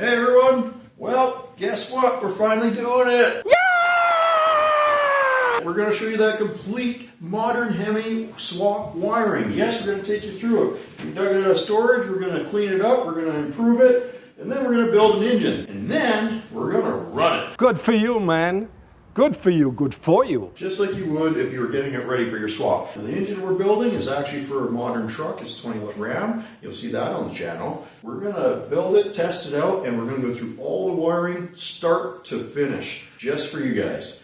Hey everyone! Well, guess what? We're finally doing it! Yeah! We're going to show you that complete modern Hemi swap wiring. Yes, we're going to take you through it. We dug it out of storage, we're going to clean it up, we're going to improve it, and then we're going to build an engine. And then we're going to run it. Good for you, man. Good for you, good for you. Just like you would if you were getting it ready for your swap. Now, the engine we're building is actually for a modern truck. It's 20 Ram. You'll see that on the channel. We're going to build it, test it out, and we're going to go through all the wiring, start to finish, just for you guys.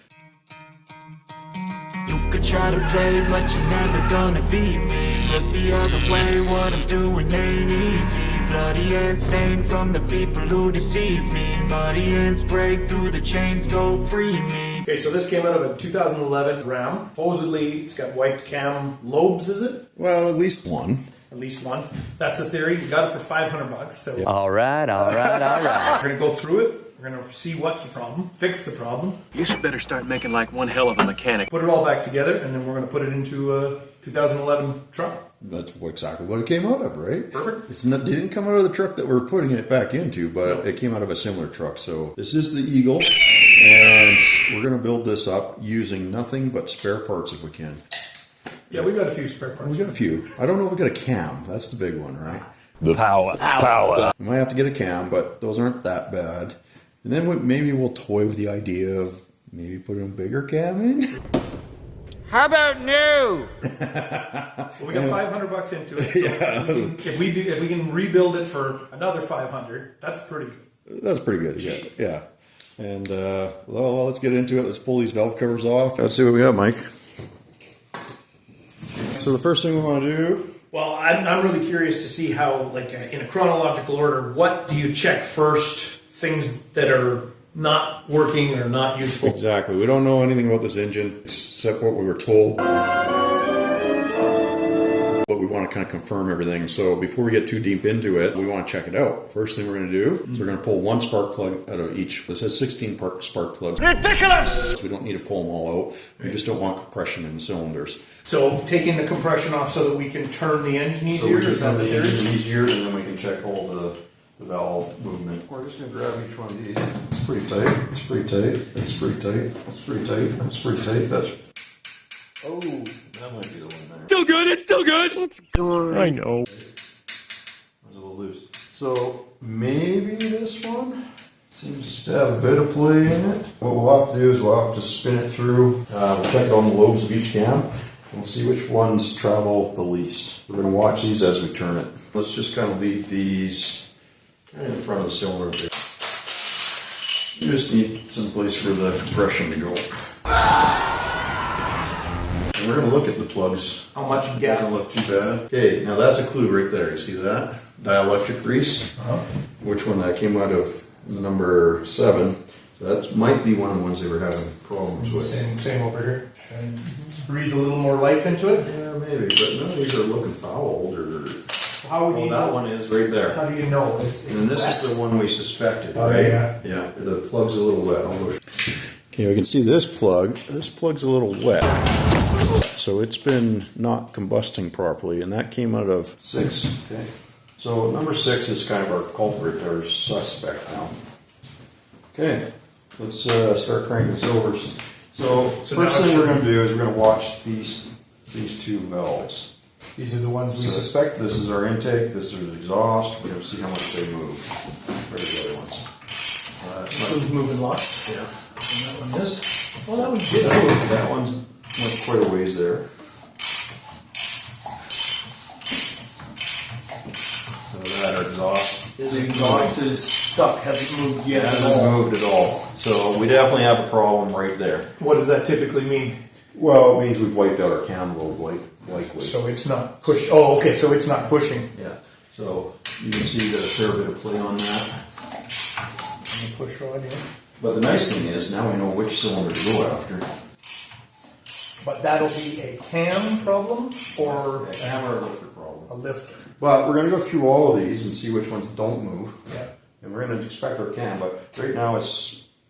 You could try to play, but you're never gonna beat me. Look the other way, what I'm doing ain't easy. Bloody hands stained from the people who deceive me. Muddy hands break through the chains, go free me. Okay, so this came out of a 2011 Ram. Supposedly, it's got wiped cam lobes, is it? Well, at least one. At least one. That's the theory. We got it for $500. So All right. we're gonna go through it. We're gonna see what's the problem, fix the problem, You should better start making like one hell of a mechanic. put it all back together, and then we're gonna put it into a 2011 truck. That's exactly what it came out of, right? Perfect. It's not, it didn't come out of the truck that we're putting it back into, but it came out of a similar truck. So this is the Eagle, and we're going to build this up using nothing but spare parts if we can. Yeah, we got a few spare parts. We got a few. I don't know if we got a cam. That's the big one, right? The power. We might have to get a cam, but those aren't that bad. And then maybe we'll toy with the idea of maybe putting a bigger cam in. How about new? Well, we got $500 into it. So Yeah. if we can rebuild it for another 500, that's pretty. That's pretty good. Cheap. Yeah. And well, let's get into it. Let's pull these valve covers off. Let's see what we got, Mike. So the first thing we want to do. Well, I'm really curious to see how, like, in a chronological order, what do you check first? Things that are not working or not useful. Exactly. We don't know anything about this engine except what we were told. But we want to kind of confirm everything. So before we get too deep into it, we want to check it out. First thing we're going to do is we're going to pull one spark plug out of each. This has 16 spark plugs. Ridiculous! So we don't need to pull them all out. We just don't want compression in the cylinders. So taking the compression off so that we can turn the engine So easier. we can Is that turn the the theory? engine easier, and then we can check all the valve movement. We're just going to grab each one of these. It's pretty tight. It's pretty tight. It's pretty tight. It's pretty tight. It's pretty tight. That's. Oh, that might be the one there. Still good, it's still good. It's good. I know. It's a little loose. So maybe this one seems to have a bit of play in it. What we'll have to do is we'll have to spin it through. We'll check on the lobes of each cam. We'll see which ones travel the least. We're going to watch these as we turn it. Let's just kind of leave these in front of the cylinder there. You just need some place for the compression to go. And we're going to look at the plugs. How much It gap? doesn't look too bad. Okay, now that's a clue right there. You see that? Dielectric grease. Which one? That came out of number 7. So that might be one of the ones they were having problems with. Same over here. Should I breathe a little more life into it? Yeah, maybe, but none of these are looking fouled or. How would Well, you that know? one is right there. How do you know? It's And this is the one we suspected, Oh, right? yeah. Yeah, the plug's a little wet. Okay, we can see this plug. This plug's a little wet. So it's been not combusting properly, and that came out of 6. Okay. So number 6 is kind of our culprit, our suspect now. Okay, let's start cranking this over. So So first now thing it we're should- going to do is we're going to watch these two valves. These are the ones we So suspect. This is our intake, this is exhaust. We're going to see how much they move. Where's the other ones? Who's moving lots? Yeah. And that one is. Well, that one did. That one's went quite a ways there. So that exhaust The exhaust is stuck. Hasn't moved yet at hasn't all. moved at all. So we definitely have a problem right there. What does that typically mean? Well, it means we've wiped out our cam load likely. So it's not push. Oh, okay. So it's not pushing. Yeah. So you can see there's a fair bit of play on that. The push rod, yeah. But the nice thing is now we know which cylinder to go after. But that'll be a cam problem or A cam or a lifter problem. a lifter. But we're going to go through all of these and see which ones don't move. Yeah. And we're going to expect our cam, but right now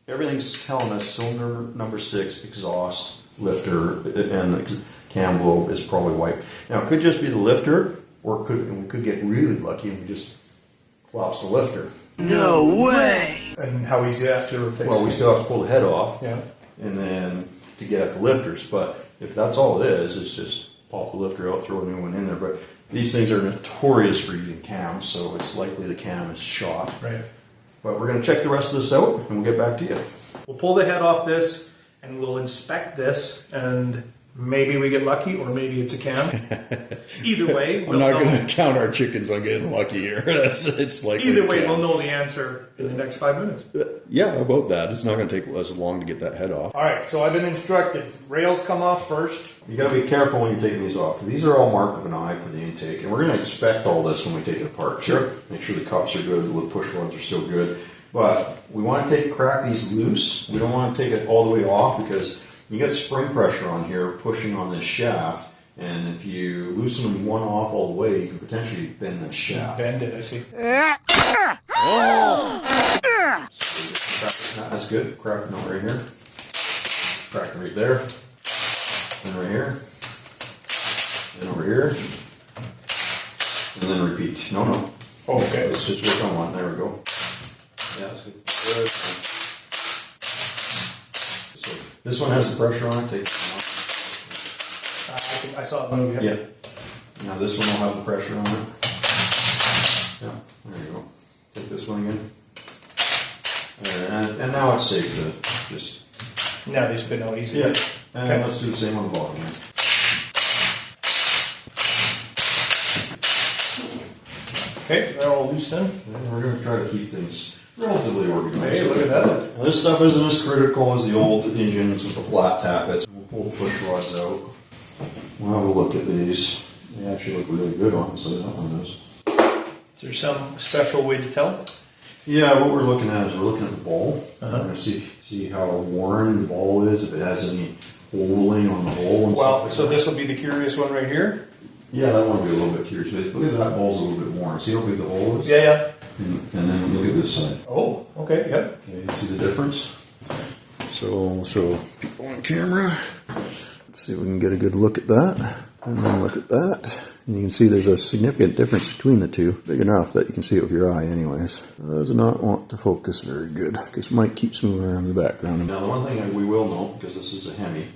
everything's telling us cylinder number 6, exhaust, lifter, and the cam globe is probably wiped. Now it could just be the lifter, or we could get really lucky and we just collapse the lifter. No way! And how easy that to replace? Well, we still have to pull the head off, Yeah. and then to get at the lifters. But if that's all it is, it's just pop the lifter out, throw a new one in there. But these things are notorious for eating cams, so it's likely the cam is shot. Right. But we're going to check the rest of this out, and we'll get back to you. We'll pull the head off this, and we'll inspect this, and maybe we get lucky, or maybe it's a cam. Either way, I'm not going to count our chickens on getting lucky here. It's like Either way, we'll know the answer in the next 5 minutes. Yeah, about that. It's not going to take us as long to get that head off. All right, so I've been instructed. Rails come off first. You got to be careful when you're taking these off. These are all marked with an eye for the intake, and we're going to inspect all this when we take it apart. Sure. Make sure the cups are good, the little push rods are still good. But we want to crack these loose. We don't want to take it all the way off because you got spring pressure on here pushing on this shaft, and if you loosen one off all the way, you can potentially bend that shaft. Bend it, I see. That's good. Crack it right here. Crack it right there. And right here. And over here. And then repeat. No. Oh, okay. Let's just work on one. There we go. Yeah, that's good. Good. So this one has the pressure on it. Take it off. I saw it move. Yeah. Now this one will have the pressure on it. Yeah, there you go. Take this one again. And now it's safe to just... Now they spin out easy. Yeah. And Okay. let's do the same on the bottom. Yeah. Okay, they're all loose then. And we're going to try to keep things relatively organized. Hey, look at that. Now, this stuff isn't as critical as the old engines with the flat tappets. We'll pull the push rods out. We'll have a look at these. They actually look really good on, so that one does. Is there some special way to tell? Yeah, what we're looking at is we're looking at the ball. We're going to see how worn the ball is, if it has any holing on the hole. And Well, stuff so like this will be the curious one right here. that. Yeah, that one will be a little bit curious. Look at that ball's a little bit worn. See how big the hole is? Yeah. And then look at this side. Oh, okay, yep. Okay, you see the difference? So we'll show people on camera. Let's see if we can get a good look at that. And then look at that. And you can see there's a significant difference between the two. Big enough that you can see it with your eye anyways. Does not want to focus very good because Mike keeps moving around in the background. Now the one thing we will know, because this is a Hemi.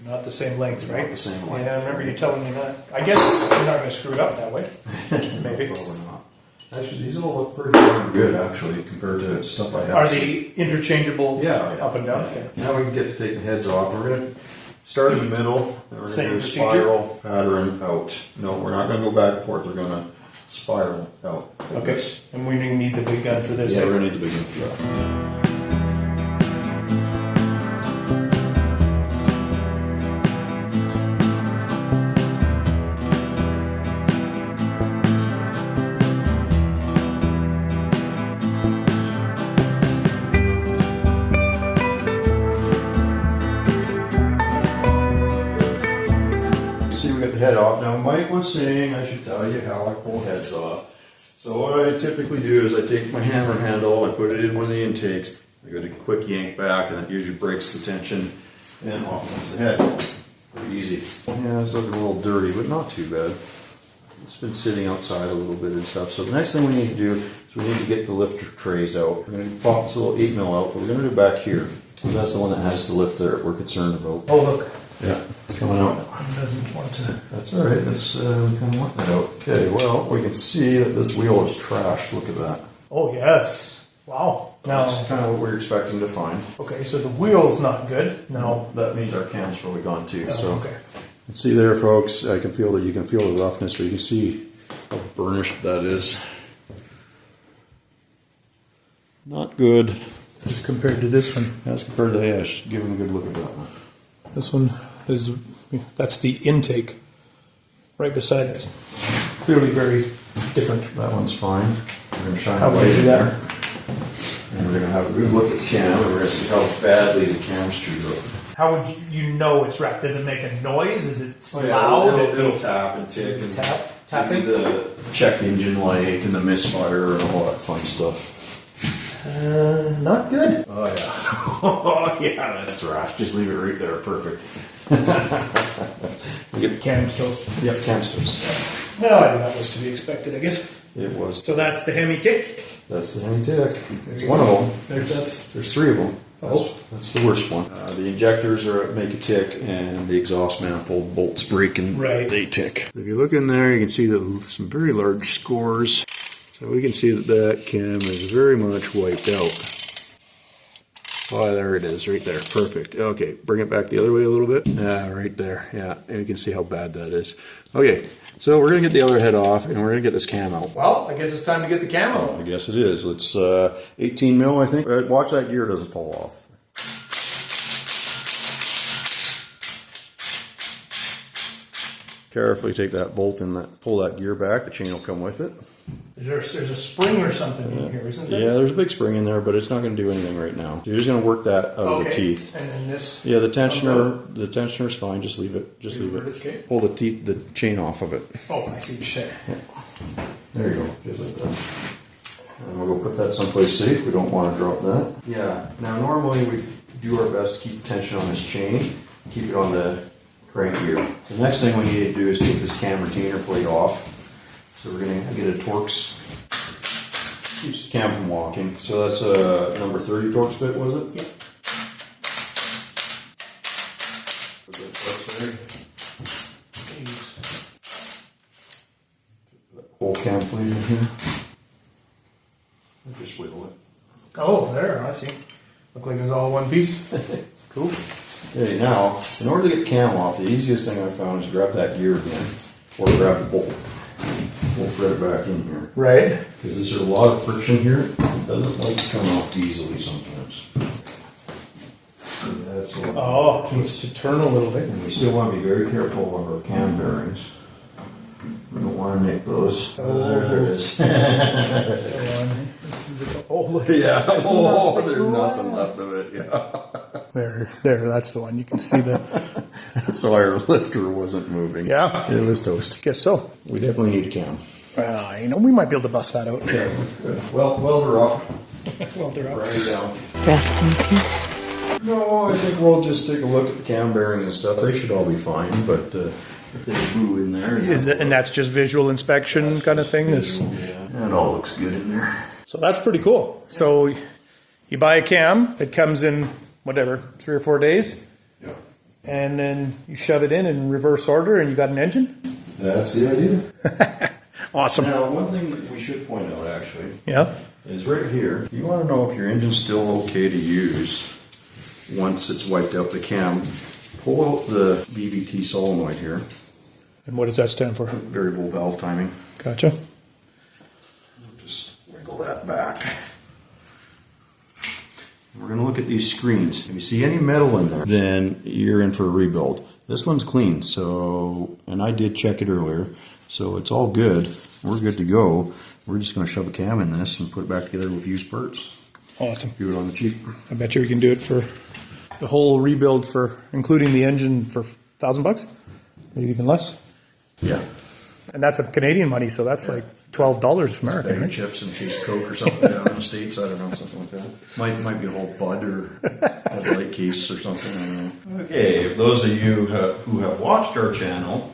Not the same length, right? Not the same length. Yeah, I remember you telling me that. I guess you're not going to screw it up that way. Maybe. Probably not. Actually, these all look pretty darn good actually compared to stuff I have. Are they interchangeable Yeah, up and down? Yeah. Okay. Now we can get to take the heads off. We're going to start in the middle. And we're Same going to procedure? spiral pattern out. No, we're not going to go back and forth. We're going to spiral out. like Okay. this. And we need the big gun for this. Yeah, we're going to need the big one for that. Head off. Now Mike was saying I should tell you how I pull heads off. So what I typically do is I take my hammer handle, I put it in one of the intakes, I go to quick yank back and it usually breaks the tension and off comes the head. Pretty easy. Yeah, it's looking a little dirty, but not too bad. It's been sitting outside a little bit and stuff. So the next thing we need to do is we need to get the lifter trays out. We're going to pop this little 8mm out, but we're going to do it back here. So that's the one that has the lift that we're concerned about. Oh, look. Yeah, it's coming out. Doesn't want to. That's all right. That's we kind of want that out. Okay. Well, we can see that this wheel is trashed. Look at that. Oh, yes. Wow. Now, That's kind of what we're expecting to find. okay, so the wheel's not good. Now, That means our cam's probably gone too. So, okay. see there, folks. I can feel that. You can feel the roughness, or you can see how burnished that is. Not good As compared to this one. as compared to the ash. Give him a good look at that one. This one is, that's the intake right beside it. Clearly very different. That one's fine. We're going to shine How the would light you do in that? there. And we're going to have a good look at the cam, and we're going to see how badly the cam's chewed up. How would you know it's wrecked? Does it make a noise? Is it Oh, yeah, loud? It'll tap and tick and Tapping? the check engine light and the misfire and all that fun stuff. Not good. Oh yeah. Oh yeah, that's right. Just leave it right there. Perfect. Cam's toast. Yep, cam's toast. No, that was to be expected, I guess. It was. So that's the Hemi tick. That's the Hemi tick. It's one of them. There's three of them. Oh. That's the worst one. The injectors make a tick, and the exhaust manifold bolts break and they tick. If you look in there, you can see some very large scores. So we can see that cam is very much wiped out. Oh, there it is, right there. Perfect. Okay, bring it back the other way a little bit. Yeah, right there. Yeah, and you can see how bad that is. Okay, so we're going to get the other head off, and we're going to get this cam out. Well, I guess it's time to get the cam out. I guess it is. It's 18 mil, I think. Watch that gear doesn't fall off. Carefully take that bolt and pull that gear back. The chain will come with it. There's a spring or something in here, isn't there? Yeah, there's a big spring in there, but it's not going to do anything right now. You're just going to work that out of the teeth. And then this. Yeah, the tensioner's fine. Just leave it. Just leave it. Pull the chain off of it. Oh, I see what you're saying. Yeah. There you go. Just like that. And we'll go put that someplace safe. We don't want to drop that. Yeah. Now normally we do our best to keep tension on this chain. Keep it on the crank gear. The next thing we need to do is take this cam retainer plate off. So we're going to get a Torx. Keeps the cam from walking. So that's a number 30 Torx bit, was it? Yep. Put that Torx there. Put that whole cam plate in here. And just wiggle it. Oh, there, I see. Look like it's all one piece. Cool. Okay, now, in order to get the cam off, the easiest thing I found is grab that gear again, or grab the bolt. We'll thread it back in here. Right. Because there's a lot of friction here. It doesn't like to come off easily sometimes. So that's what. Oh, it needs to turn a little bit. And we still want to be very careful of our cam bearings. We don't want to nick those. Oh, there it is. Oh, look. Yeah. Oh, there's nothing left of it. Yeah. There, that's the one. You can see the. That's why our lifter wasn't moving. Yeah. It was toast. Guess so. We definitely need a cam. We might be able to bust that out. Okay, good. Well, weld her up. Weld her up. Grind it down. Rest in peace. No, I think we'll just take a look at the cam bearings and stuff. They should all be fine, but if there's glue in there. And that's just visual inspection kind of thing? Yeah, it all looks good in there. So that's pretty cool. So you buy a cam, it comes in, whatever, 3 or 4 days, Yep. and then you shove it in reverse order, and you got an engine? That's the idea. Awesome. Now, one thing that we should point out, actually, Yeah. is right here. You want to know if your engine's still okay to use once it's wiped out the cam. Pull out the VVT solenoid here. And what does that stand for? Variable valve timing. Gotcha. Just wiggle that back. We're going to look at these screens. If you see any metal in there, then you're in for a rebuild. This one's clean, so, and I did check it earlier, so it's all good. We're good to go. We're just going to shove a cam in this and put it back together with used parts. Awesome. Do it on the cheap. I bet you we can do it for the whole rebuild, for including the engine, for $1,000, maybe even less. Yeah. And that's a Canadian money, so that's like $12 American, Bag of right? chips and a case of Coke or something down in the States. I don't know, something like that. Might be a whole Bud or a light case or something. I don't know. Okay, if those of you who have watched our channel,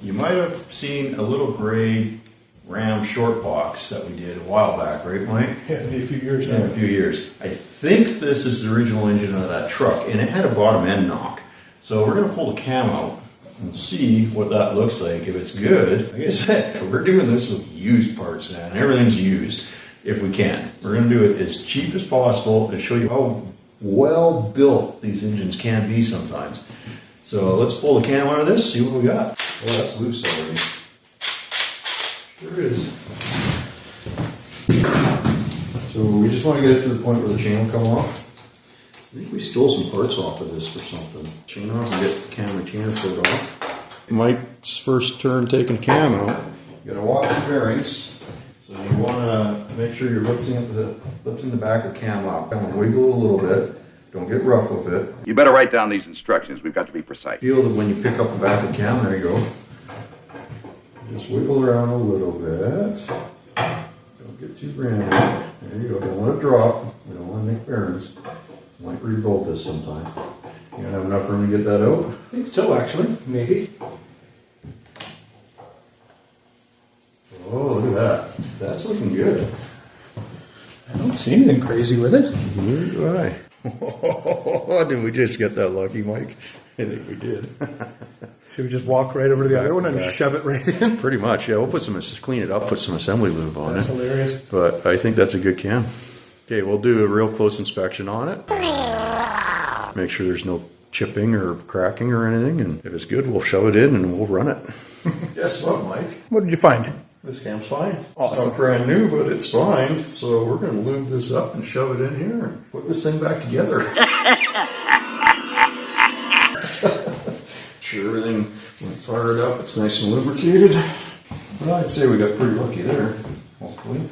you might have seen a little gray Ram short box that we did a while back, right, Mike? Yeah, maybe a few years Yeah, a few years. I think this is the original engine of that truck, and it had a bottom end knock. So we're going to pull the cam out and see what that looks like. If it's good, like I said, we're doing this with used parts now, and everything's used if we can. We're going to do it as cheap as possible to show you how well built these engines can be sometimes. So let's pull the cam out of this, see what we got. Oh, that's loose already. Sure is. So we just want to get it to the point where the chain will come off. I think we stole some parts off of this for something. Chain off and get the cam retainer put off. Mike's first turn taking the cam out. You gotta watch the bearings. So you wanna make sure you're lifting the back of the cam up. And wiggle it a little bit. Don't get rough with it. You better write down these instructions. We've got to be precise. Feel that when you pick up the back of the cam, there you go. Just wiggle around a little bit. Don't get too random. There you go. Don't let it drop. We don't want to make bearings. Might rebuild this sometime. You gonna have enough room to get that out? I think so, actually. Maybe. Oh, look at that. see anything crazy with it. Neither do I. Did we just get that lucky, Mike? I think we did. Should we just walk right over to the other one and Back. shove it right in? Pretty much, yeah. We'll put some, clean it up, put some assembly lube on That's it. hilarious. But I think that's a good cam. Okay, we'll do a real close inspection on it. Make sure there's no chipping or cracking or anything. And if it's good, we'll shove it in and we'll run it. Guess what, Mike? What did you find? This cam's fine. Awesome. It's not brand new, but it's fine. So we're going to lube this up and shove it in here and put this thing back together. Sure, everything went fired up. It's nice and lubricated. Well, I'd say we got pretty lucky there. Hopefully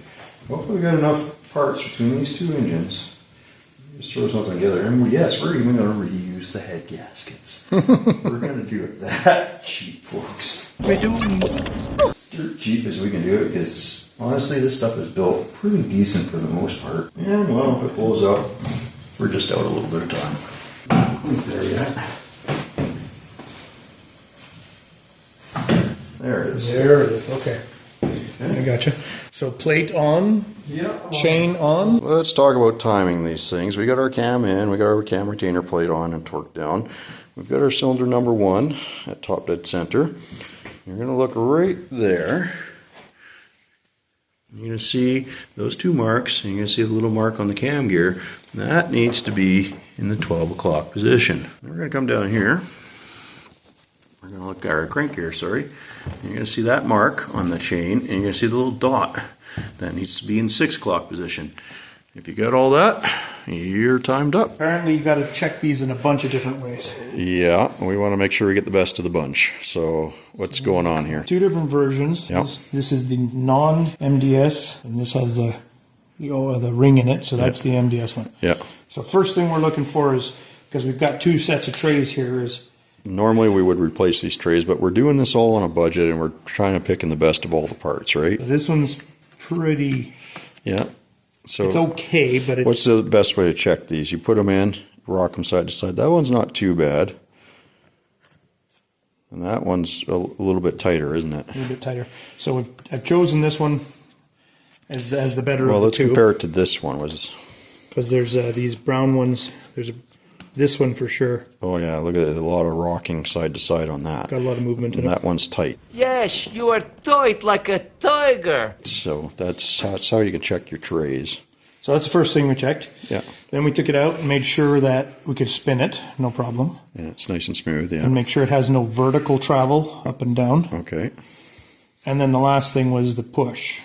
we got enough parts between these two engines. Just throw something together. And yes, we're even going to reuse the head gaskets. We're going to do it that cheap, folks. We do. As dirt cheap as we can do it, because honestly, this stuff is built pretty decent for the most part. And well, if it blows up, we're just out a little bit of time. There yet. There it is. There it is. Okay. I gotcha. So plate on, chain on. Let's talk about timing these things. We got our cam in, we got our cam retainer plate on and torqued down. We've got our cylinder number 1 at top dead center. You're going to look right there. You're going to see those 2 marks, and you're going to see the little mark on the cam gear. That needs to be in the 12 o'clock position. We're going to come down here. We're going to look at our crank gear, sorry. And you're going to see that mark on the chain, and you're going to see the little dot. That needs to be in 6 o'clock position. If you got all that, you're timed up. Apparently you got to check these in a bunch of different ways. Yeah, we want to make sure we get the best of the bunch. So what's going on here? 2 different versions. Yep. This is the non-MDS, and this has the ring in it, so that's the MDS one. Yeah. So first thing we're looking for is, because we've got 2 sets of trays here, is Normally we would replace these trays, but we're doing this all on a budget and we're trying to pick in the best of all the parts, right? this one's pretty, Yeah. So it's okay, but it's... what's the best way to check these? You put them in, rock them side to side. That one's not too bad. And that one's a little bit tighter, isn't it? A little bit tighter. So I've chosen this one as the better Well, of the let's 2. compare it to this one. Because there's these brown ones. There's this one for sure. Oh yeah, look at it. A lot of rocking side to side on that. Got a lot of movement in And it. that one's tight. Yes, you are tight like a tiger. So that's how you can check your trays. So that's the first thing we checked. Yeah. Then we took it out and made sure that we could spin it, no problem. And it's nice and smooth, yeah. And make sure it has no vertical travel up and down. Okay. And then the last thing was the push.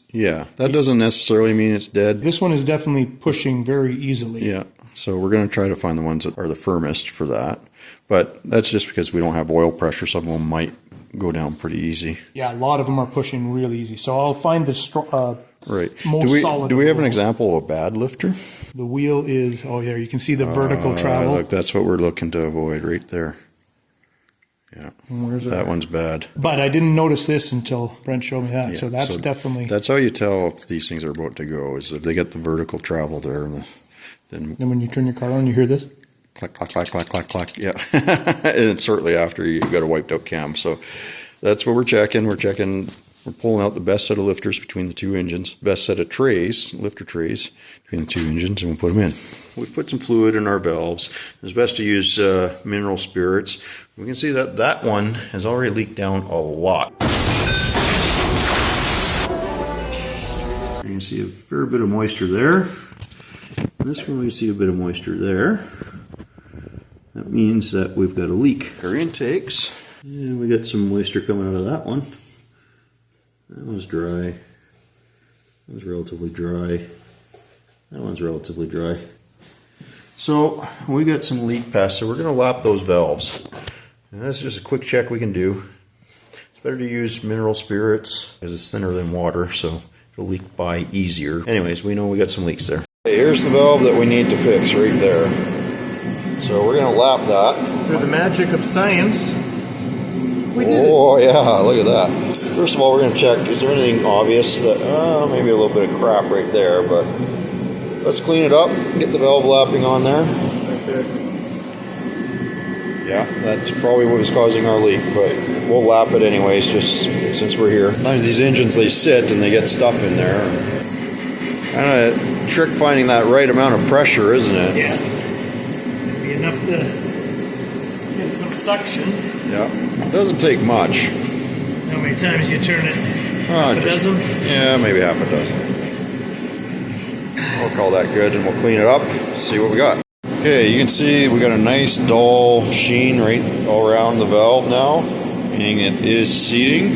Yeah, that doesn't necessarily mean it's dead. This one is definitely pushing very easily. Yeah, so we're going to try to find the ones that are the firmest for that. But that's just because we don't have oil pressure. Some of them might go down pretty easy. Yeah, a lot of them are pushing really easy. So I'll find the Right. most solid. Do we have an wheel. example of a bad lifter? The wheel is, oh yeah, you can see the vertical travel. Look, that's what we're looking to avoid right there. Yeah, Where's that one's bad. But I didn't notice this until Brent showed me that. Yeah, so that's definitely. That's how you tell if these things are about to go, is if they get the vertical travel there. Then when you turn your car on, you hear this? clack, clack, clack, clack, clack, clack. Yeah. And it's certainly after you got a wiped out cam. So that's what we're checking. We're pulling out the best set of lifters between the 2 engines, best set of trays, lifter trays between the 2 engines, and we'll put them in. We've put some fluid in our valves. It's best to use mineral spirits. We can see that one has already leaked down a lot. You can see a fair bit of moisture there. This one we see a bit of moisture there. That means that we've got a leak. Our intakes, and we got some moisture coming out of that one. That one's dry. That one's relatively dry. That one's relatively dry. So we got some leak past, so we're going to lap those valves. And that's just a quick check we can do. It's better to use mineral spirits because it's thinner than water, so it'll leak by easier. Anyways, we know we got some leaks there. Okay, here's the valve that we need to fix right there. So we're going to lap that. Through the magic of science, we did Oh yeah, look at that. First of all, we're going to check, is there anything obvious that, maybe a little bit of crap right there, but let's clean it up, get the valve lapping on there. Yeah, that's probably what was causing our leak, but we'll lap it anyways, just since we're here. Sometimes these engines, they sit and they get stuff in there. Kind of trick finding that right amount of pressure, isn't it? Yeah. It'd be enough to get some suction. Yeah. It doesn't take much. How many times you turn it? Half a dozen? Yeah, maybe half a dozen. We'll call that good, and we'll clean it up, see what we got. Okay, you can see we got a nice dull sheen right all around the valve now, meaning it is seating.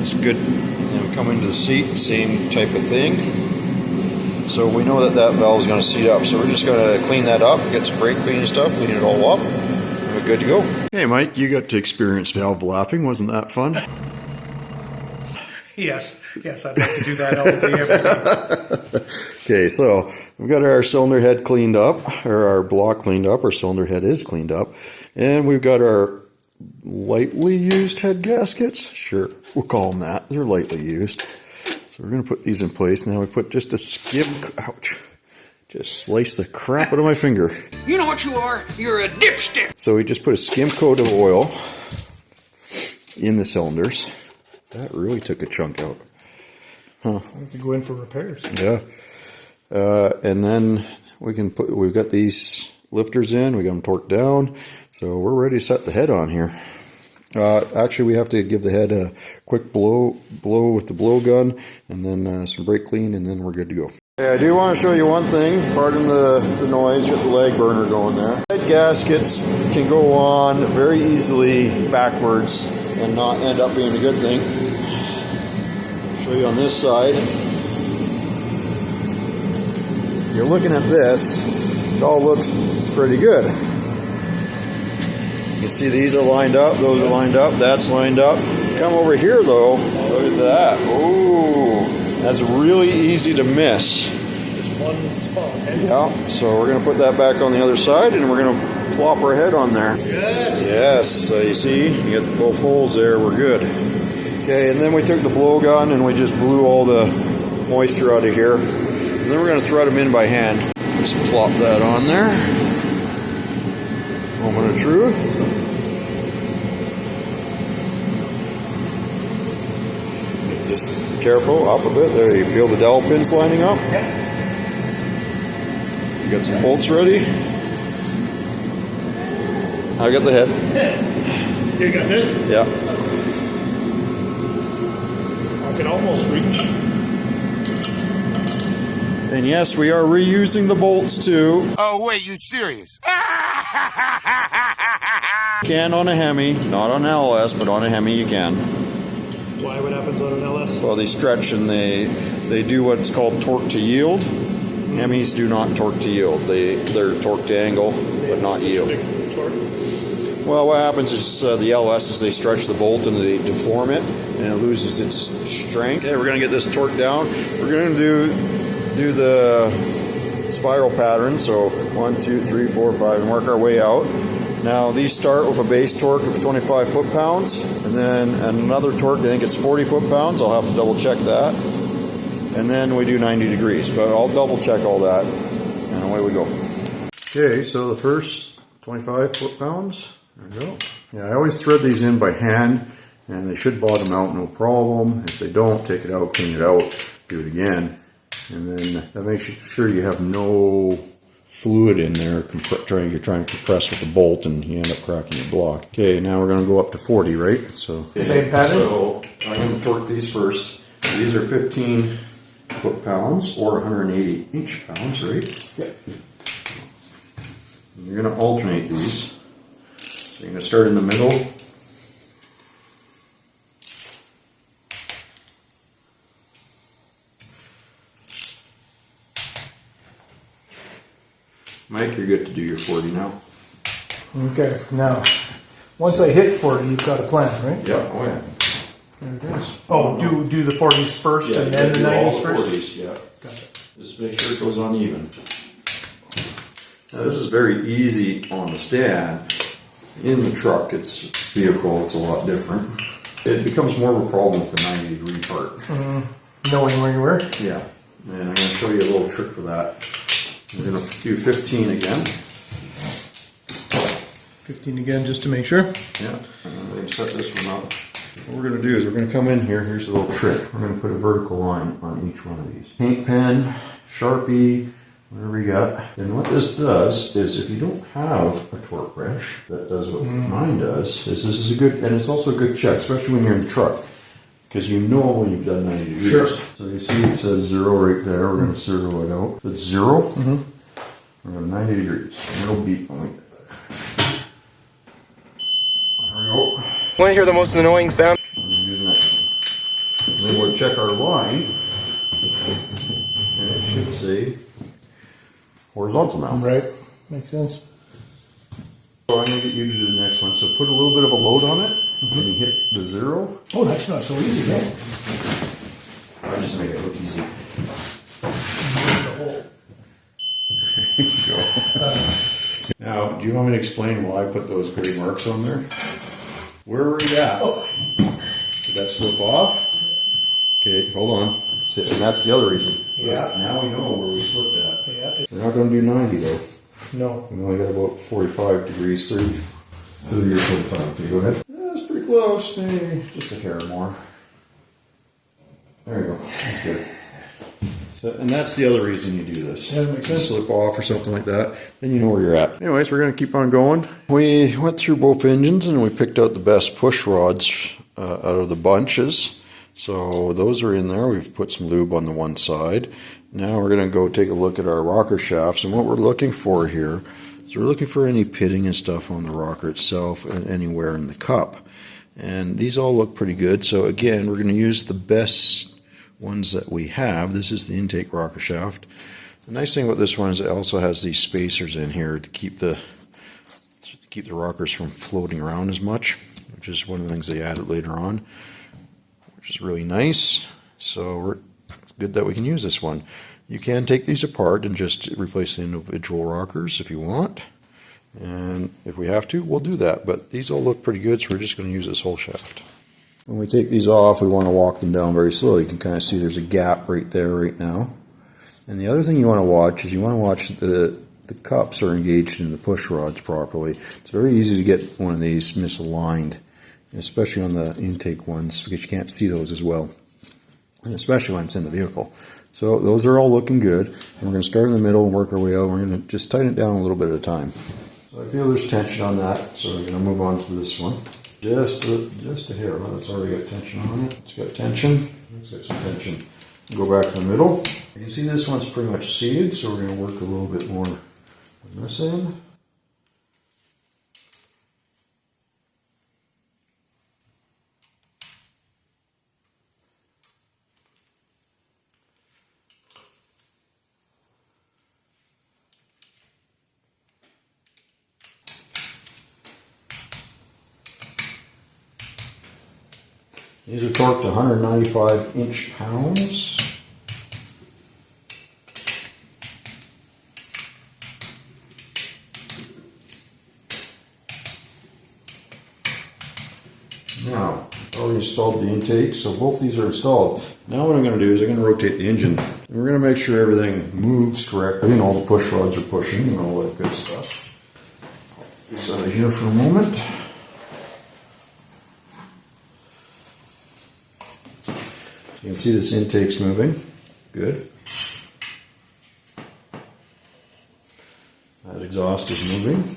It's good. And we come into the seat, same type of thing. So we know that that valve is going to seat up. So we're just going to clean that up, get some brake clean stuff, clean it all up, and we're good to go. Hey Mike, you got to experience valve lapping. Wasn't that fun? Yes, I'd like to do that all day, every day. Okay, so we've got our cylinder head cleaned up, or our block cleaned up, our cylinder head is cleaned up, and we've got our lightly used head gaskets. Sure, we'll call them that. They're lightly used. So we're going to put these in place. Now we put just a skim, ouch, just slice the crap out of my finger. You know what you are? You're a dipstick. So we just put a skim coat of oil in the cylinders. That really took a chunk out. Huh. I have to go in for repairs. Yeah. And then we've got these lifters in, we got them torqued down, so we're ready to set the head on here. Actually, we have to give the head a quick blow with the blow gun, and then some brake clean, and then we're good to go. Okay, I do want to show you one thing. Pardon the noise, got the leg burner going there. Head gaskets can go on very easily backwards and not end up being a good thing. Show you on this side. You're looking at this, it all looks pretty good. You can see these are lined up, those are lined up, that's lined up. Come over here though, look at that. Ooh, that's really easy to miss. Just one spot. Yeah, so we're going to put that back on the other side, and we're going to plop our head on there. Good. Yes, so you see, you get both holes there, we're good. Okay, and then we took the blow gun and we just blew all the moisture out of here. And then we're going to thread them in by hand. Just plop that on there. Moment of truth. Just careful, up a bit. There, you feel the dowel pins lining up? Yeah. You got some bolts ready? I got the head. You got this? Yeah. I can almost reach. And yes, we are reusing the bolts too. Oh, wait, you serious? Can on a Hemi, not on an LS, but on a Hemi you can. Why? What happens on an LS? Well, they stretch and they do what's called torque to yield. Hemis do not torque to yield. They're torque to angle, but not yield. Torque? Well, what happens is the LS is they stretch the bolt and they deform it, and it loses its strength. Okay, we're going to get this torqued down. We're going to do the spiral pattern. So 1, 2, 3, 4, 5, and work our way out. Now these start with a base torque of 25 foot-pounds, and then another torque, I think it's 40 foot-pounds. I'll have to double check that. And then we do 90 degrees, but I'll double check all that, and away we go. Okay, so the first 25 foot-pounds, there we go. Yeah, I always thread these in by hand, and they should bottom out no problem. If they don't, take it out, clean it out, do it again. And then that makes sure you have no fluid in there. You're trying to compress with the bolt, and you end up cracking your block. Okay, now we're going to go up to 40, right? So Same pattern? So I'm going to torque these first. These are 15 foot-pounds or 180 inch-pounds, right? Yep. And you're going to alternate these. So you're going to start in the middle. Mike, you're good to do your 40 now. Okay, now, once I hit 40, you've got a plan, right? Yeah, oh yeah. There it is. Oh, do the 40s first and then the 90s first? 40s, yeah. Got it. Just make sure it goes on even. Now this is very easy on the stand. In the truck, it's vehicle, it's a lot different. It becomes more of a problem with the 90 degree part. Knowing where you were? Yeah, and I'm going to show you a little trick for that. We're going to do 15 again. 15 again, just to make sure. Yeah, and we can set this one up. What we're going to do is we're going to come in here. Here's a little trick. We're going to put a vertical line on each one of these. Paint pen, Sharpie, whatever you got. And what this does is if you don't have a torque wrench that does what mine does, is this is a good, and it's also a good check, especially when you're in the truck. Because you know when you've done 90 degrees. Sure. So you see it says 0 right there. We're going to zero it out. If it's 0, we're going to 90 degrees. And it'll beat when we get there. There we go. Want to hear the most annoying sound? And then do the next one. And then we'll check our line. And it should say horizontal now. Right. Makes sense. So I'm going to get you to do the next one. So put a little bit of a load on it. And you hit the 0. Oh, that's not so easy, man. I just make it look easy. There you go. Now, do you want me to explain why I put those gray marks on there? Where are we at? Oh. Did that slip off? Okay, hold on. And that's the other reason. Yeah. Now we know where we slipped at. Yeah. We're not going to do 90 though. No. We only got about 45 degrees, 30 or 45. Okay, go ahead. That's pretty close. Maybe just a hair more. There you go. That's good. So, and that's the other reason you do this. Yeah, that makes sense. Slip off or something like that, then you know where you're at. Anyways, we're going to keep on going. We went through both engines and we picked out the best push rods out of the bunches. So those are in there. We've put some lube on the one side. Now we're going to go take a look at our rocker shafts, and what we're looking for here is we're looking for any pitting and stuff on the rocker itself and anywhere in the cup. And these all look pretty good. So again, we're going to use the best ones that we have. This is the intake rocker shaft. The nice thing about this one is it also has these spacers in here to keep the rockers from floating around as much, which is one of the things they added later on, which is really nice. So it's good that we can use this one. You can take these apart and just replace the individual rockers if you want. And if we have to, we'll do that. But these all look pretty good, so we're just going to use this whole shaft. When we take these off, we want to walk them down very slowly. You can kind of see there's a gap right there right now. And the other thing you want to watch is you want to watch the cups are engaged in the push rods properly. It's very easy to get one of these misaligned, especially on the intake ones, because you can't see those as well, and especially when it's in the vehicle. So those are all looking good. And we're going to start in the middle and work our way out. We're going to just tighten it down a little bit at a time. So I feel there's tension on that, so we're going to move on to this one. Just a hair. Well, it's already got tension on it. It's got tension. It's got some tension. Go back to the middle. You can see this one's pretty much seated, so we're going to work a little bit more on this end. These are torqued to 195 inch-pounds. Now, I've already installed the intake, so both these are installed. Now what I'm going to do is I'm going to rotate the engine. And we're going to make sure everything moves correctly and all the push rods are pushing and all that good stuff. Put this out of here for a moment. You can see this intake's moving. Good. That exhaust is moving.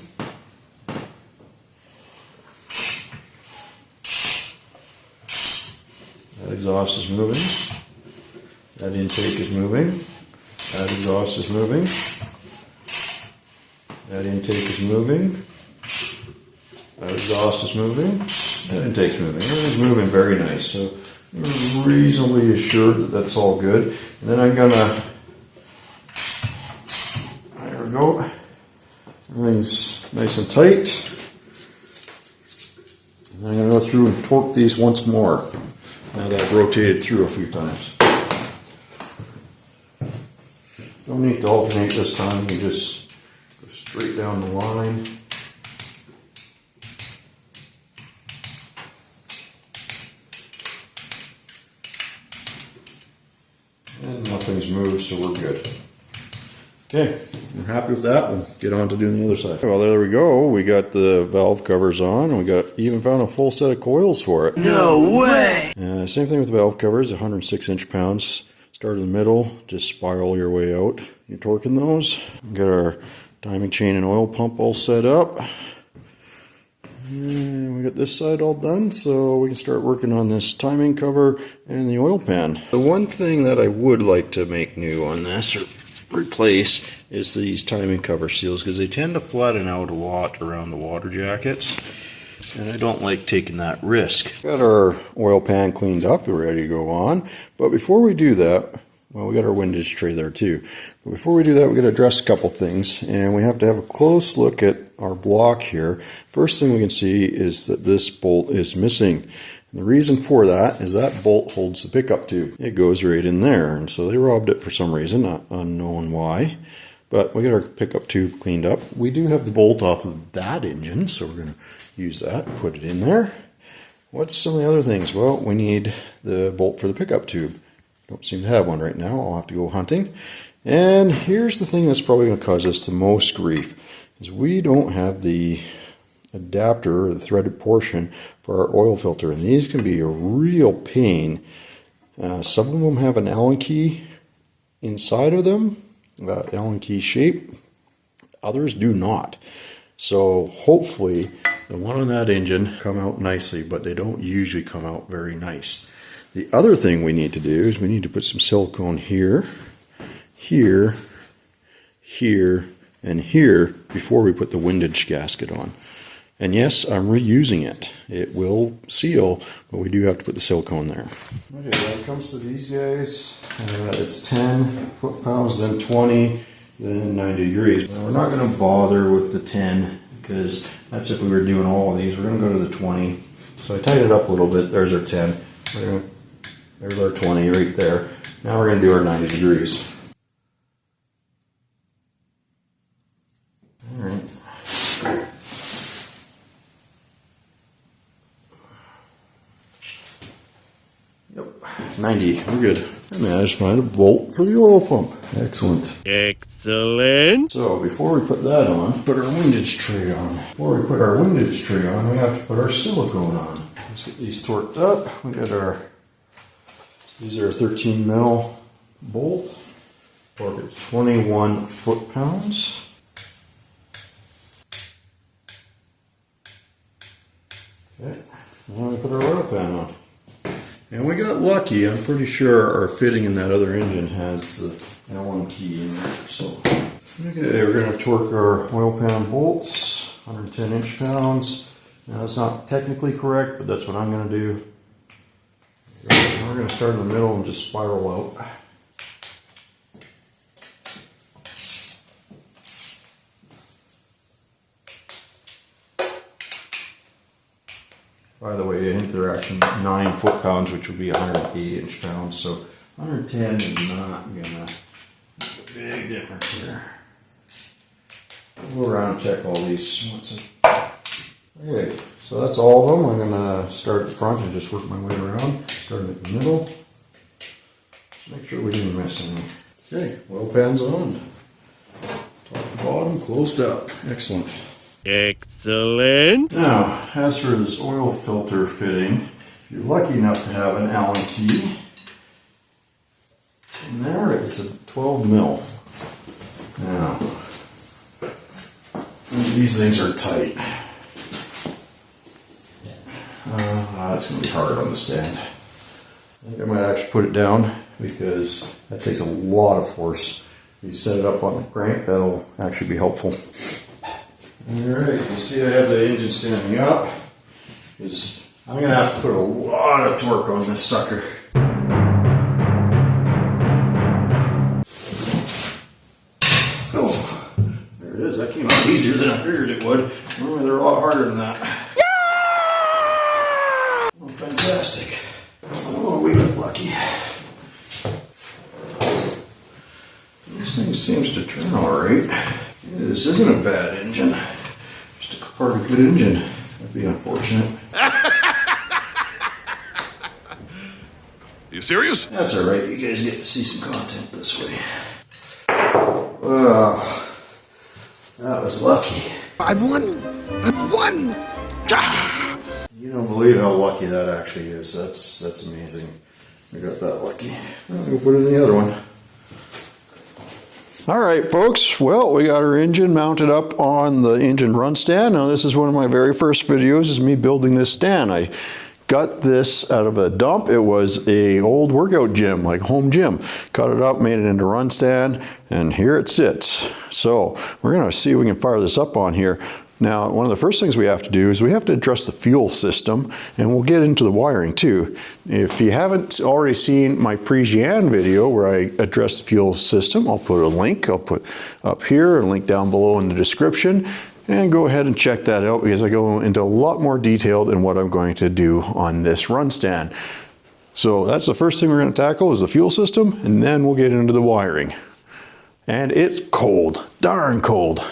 That exhaust is moving. That intake is moving. That exhaust is moving. That intake is moving. That exhaust is moving. That intake's moving. Everything's moving very nice. So I'm reasonably assured that that's all good. And then I'm gonna, there we go. Everything's nice and tight. And I'm gonna go through and torque these once more. Now that I've rotated through a few times. Don't need to alternate this time, you just go straight down the line. And nothing's moved, so we're good. Okay, we're happy with that. We'll get on to doing the other side. Well, there we go. We got the valve covers on, and we even found a full set of coils for it. No way! Same thing with the valve covers, 106 inch-pounds. Start in the middle, just spiral your way out. You're torquing those. We got our timing chain and oil pump all set up. And we got this side all done, so we can start working on this timing cover and the oil pan. The one thing that I would like to make new on this, or replace, is these timing cover seals, because they tend to flatten out a lot around the water jackets, and I don't like taking that risk. Got our oil pan cleaned up, we're ready to go on, but before we do that, well, we got our windage tray there too. But before we do that, we got to address a couple things, and we have to have a close look at our block here. First thing we can see is that this bolt is missing. And the reason for that is that bolt holds the pickup tube. It goes right in there, and so they robbed it for some reason, not unknown why. But we got our pickup tube cleaned up. We do have the bolt off of that engine, so we're going to use that, put it in there. What's some of the other things? Well, we need the bolt for the pickup tube. Don't seem to have one right now. I'll have to go hunting. And here's the thing that's probably going to cause us the most grief, is we don't have the adapter or the threaded portion for our oil filter, and these can be a real pain. Some of them have an Allen key inside of them, Allen key shape. Others do not. So hopefully the one on that engine come out nicely, but they don't usually come out very nice. The other thing we need to do is we need to put some silicone here, here, here, and here before we put the windage gasket on. And yes, I'm reusing it. It will seal, but we do have to put the silicone there. Okay, when it comes to these guys, it's 10 foot-pounds, then 20, then 90 degrees. Now, we're not going to bother with the 10 because that's if we were doing all of these. We're going to go to the 20. So I tightened it up a little bit. There's our 10. There's our 20 right there. Now we're going to do our 90 degrees. All right. Yep, 90. We're good. I managed to find a bolt for the oil pump. Excellent. Excellent. So before we put that on, put our windage tray on. Before we put our windage tray on, we have to put our silicone on. Let's get these torqued up. We got our, these are 13 mil bolt. Torque at 21 foot-pounds. Okay, now we put our oil pan on. And we got lucky. I'm pretty sure our fitting in that other engine has the Allen key in there. So, okay, we're going to torque our oil pan bolts, 110 inch-pounds. Now that's not technically correct, but that's what I'm going to do. We're going to start in the middle and just spiral out. By the way, I think they're actually 9 foot-pounds, which would be 180 inch-pounds. So 110 is not going to make a big difference here. We'll go around and check all these. Okay, so that's all of them. I'm going to start at the front and just work my way around. Starting at the middle. Just make sure we didn't miss any. Okay, oil pan's on. Top to bottom, closed up. Excellent. Excellent. Now, as for this oil filter fitting, if you're lucky enough to have an Allen key, in there it's a 12 mil. Now, these things are tight. It's going to be hard on the stand. I think I might actually put it down because that takes a lot of force. If you set it up on the crank, that'll actually be helpful. Alright, you see I have the engine standing up. I'm going to have to put a lot of torque on this sucker. Oh, there it is. That came out easier than I figured it would. Normally they're a lot harder than that. Oh, fantastic. Oh, we got lucky. This thing seems to turn alright. This isn't a bad engine. Just a part of a good engine. That'd be unfortunate. You serious? That's alright. You guys get to see some content this way. Oh, that was lucky. I've won! I've won! Ah! You don't believe how lucky that actually is. That's amazing. We got that lucky. We'll put it in the other one. All right, folks. Well, we got our engine mounted up on the engine run stand. Now, this is one of my very first videos, is me building this stand. I got this out of a dump. It was a old workout gym, like home gym. Cut it up, made it into run stand, and here it sits. So we're gonna see if we can fire this up on here. Now, one of the first things we have to do is we have to address the fuel system, and we'll get into the wiring too. If you haven't already seen my pre-Gian video where I address the fuel system, I'll put a link. I'll put up here, a link down below in the description, and go ahead and check that out because I go into a lot more detail than what I'm going to do on this run stand. So that's the first thing we're going to tackle, is the fuel system, and then we'll get into the wiring. And it's cold, darn cold.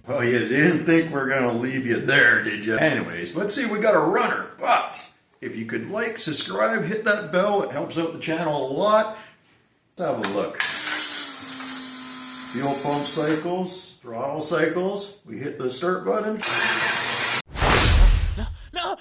Well, you didn't think we're going to leave you there, did you? Anyways, let's see, we got a runner, but if you could like, subscribe, hit that bell, it helps out the channel a lot. Let's have a look. Fuel pump cycles, throttle cycles. We hit the start button. No,